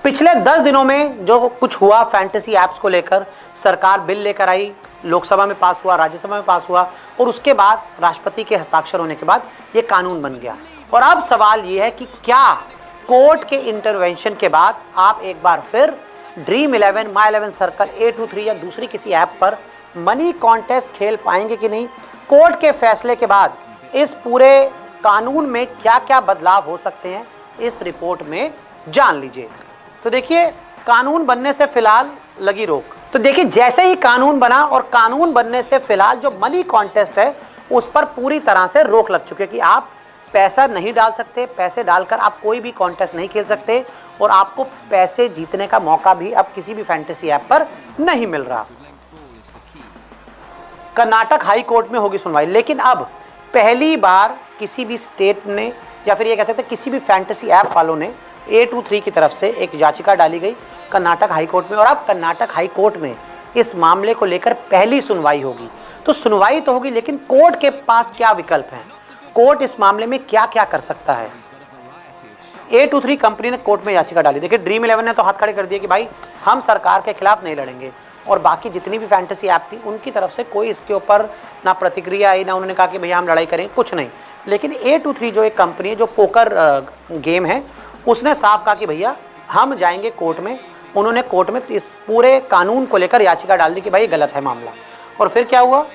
पिछले 10 दिनों में जो कुछ हुआ फैंटेसी ऐप्स को लेकर, सरकार बिल लेकर आई, लोकसभा में पास हुआ, राज्यसभा में पास हुआ और उसके बाद राष्ट्रपति के हस्ताक्षर होने के बाद ये कानून बन गया। और अब सवाल ये है कि क्या कोर्ट के इंटरवेंशन के बाद आप एक बार फिर ड्रीम 11, माई 11 सर्कल, A23 या दूसरी किसी ऐप पर मनी कॉन्टेस्ट खेल पाएंगे कि नहीं? कोर्ट के फैसले के बाद इस पूरे कानून में क्या क्या बदलाव हो सकते हैं, इस रिपोर्ट में जान लीजिए। तो देखिए, कानून बनने से फिलहाल लगी रोक। तो देखिए, जैसे ही कानून बना और कानून बनने से फिलहाल जो मनी कॉन्टेस्ट है उस पर पूरी तरह से रोक लग चुकी है कि आप पैसा नहीं डाल सकते, पैसे डालकर आप कोई भी कॉन्टेस्ट नहीं खेल सकते और आपको पैसे जीतने का मौका भी अब किसी भी फैंटेसी ऐप पर नहीं मिल रहा। कर्नाटक हाई कोर्ट में होगी सुनवाई, लेकिन अब पहली बार किसी भी स्टेट ने या फिर ये कह सकते हैं किसी भी फैंटेसी ऐप वालों ने A23 की तरफ से एक याचिका डाली गई कर्नाटक हाई कोर्ट में और अब कर्नाटक हाई कोर्ट में इस मामले को लेकर पहली सुनवाई होगी। तो सुनवाई तो होगी, लेकिन कोर्ट के पास क्या विकल्प हैं, कोर्ट इस मामले में क्या क्या कर सकता है? A23 कंपनी ने कोर्ट में याचिका डाली। देखिए, ड्रीम 11 ने तो हाथ खड़े कर दिए कि भाई हम सरकार के खिलाफ नहीं लड़ेंगे, और बाकी जितनी भी फैंटेसी ऐप थी उनकी तरफ से कोई इसके ऊपर ना प्रतिक्रिया आई, ना उन्होंने कहा कि भैया हम लड़ाई करेंगे, कुछ नहीं। लेकिन A23 जो एक कंपनी है जो पोकर गेम है, उसने साफ कहा कि भैया हम जाएंगे कोर्ट में। उन्होंने कोर्ट में इस पूरे कानून को लेकर याचिका डाल दी कि भाई गलत है मामला। और फिर क्या हुआ,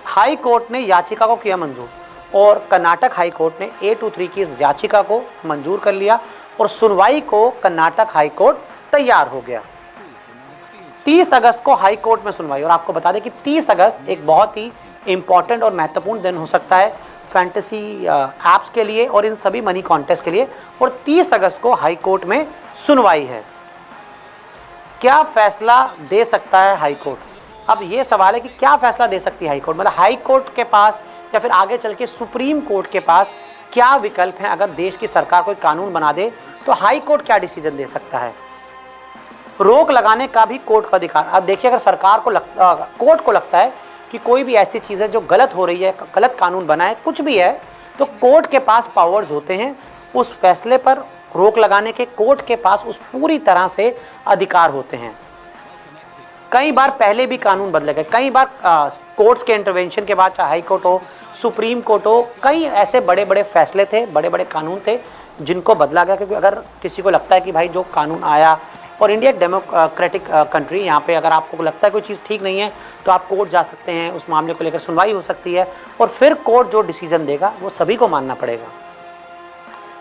हाई कोर्ट ने याचिका को किया मंजूर और कर्नाटक हाई कोर्ट ने A23 की इस याचिका को मंजूर कर लिया और सुनवाई को कर्नाटक हाई कोर्ट तैयार हो गया। 30 अगस्त को हाई कोर्ट में सुनवाई। और आपको बता दें कि 30 अगस्त एक बहुत ही इंपॉर्टेंट और महत्वपूर्ण दिन हो सकता है फैंटेसी ऐप्स के लिए और इन सभी मनी कॉन्टेस्ट के लिए। और 30 अगस्त को हाई कोर्ट में सुनवाई है। क्या फैसला दे सकता है हाई कोर्ट? अब ये सवाल है कि क्या फैसला दे सकती है हाई कोर्ट, मतलब हाई कोर्ट के पास या फिर आगे चल के सुप्रीम कोर्ट के पास क्या विकल्प हैं? अगर देश की सरकार कोई कानून बना दे तो हाई कोर्ट क्या डिसीजन दे सकता है? रोक लगाने का भी कोर्ट का अधिकार। अब देखिए, अगर सरकार को कोर्ट को लगता है कि कोई भी ऐसी चीज़ है जो गलत हो रही है, गलत कानून बना है, कुछ भी है, तो कोर्ट के पास पावर्स होते हैं उस फैसले पर रोक लगाने के। कोर्ट के पास उस पूरी तरह से अधिकार होते हैं। कई बार पहले भी कानून बदले गए, कई बार कोर्ट्स के इंटरवेंशन के बाद, चाहे हाई कोर्ट हो, सुप्रीम कोर्ट हो, कई ऐसे बड़े बड़े फैसले थे, बड़े बड़े कानून थे जिनको बदला गया। क्योंकि अगर किसी को लगता है कि भाई जो कानून आया, और इंडिया एक डेमोक्रेटिक कंट्री, यहाँ पे अगर आपको लगता है कोई चीज़ ठीक नहीं है तो आप कोर्ट जा सकते हैं, उस मामले को लेकर सुनवाई हो सकती है और फिर कोर्ट जो डिसीजन देगा वो सभी को मानना पड़ेगा।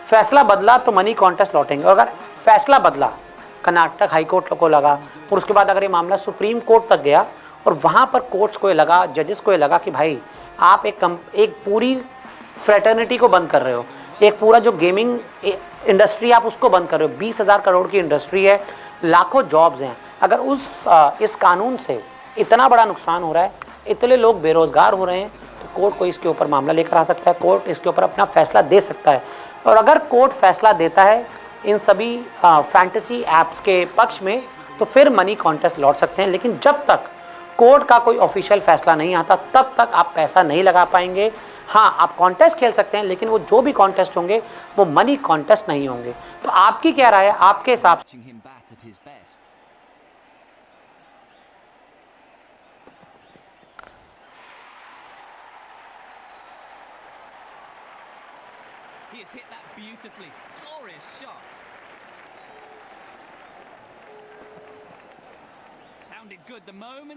फैसला बदला तो मनी कॉन्टेस्ट लौटेंगे। और अगर फैसला बदला, कर्नाटक हाई कोर्ट को लगा और उसके बाद अगर ये मामला सुप्रीम कोर्ट तक गया और वहाँ पर कोर्ट्स को ये लगा, जजेस को ये लगा कि भाई आप एक पूरी फ्रेटर्निटी को बंद कर रहे हो, एक पूरा जो गेमिंग इंडस्ट्री आप उसको बंद कर रहे हो, 20,000 करोड़ की इंडस्ट्री है, लाखों जॉब्स हैं। अगर इस कानून से इतना बड़ा नुकसान हो रहा है, इतने लोग बेरोजगार हो रहे हैं, तो कोर्ट को इसके ऊपर मामला लेकर आ सकता है, कोर्ट इसके ऊपर अपना फैसला दे सकता है। और अगर कोर्ट फैसला देता है इन सभी फैंटेसी ऐप्स के पक्ष में, तो फिर मनी कॉन्टेस्ट लौट सकते हैं। लेकिन जब तक कोर्ट का कोई ऑफिशियल फैसला नहीं आता तब तक आप पैसा नहीं लगा पाएंगे। हाँ, आप कॉन्टेस्ट खेल सकते हैं, लेकिन वो जो भी कॉन्टेस्ट होंगे वो मनी कॉन्टेस्ट नहीं होंगे। तो आपकी क्या राय है? आपके हिसाब से He has hit that beautifully. Glorious shot. Sounded good the moment.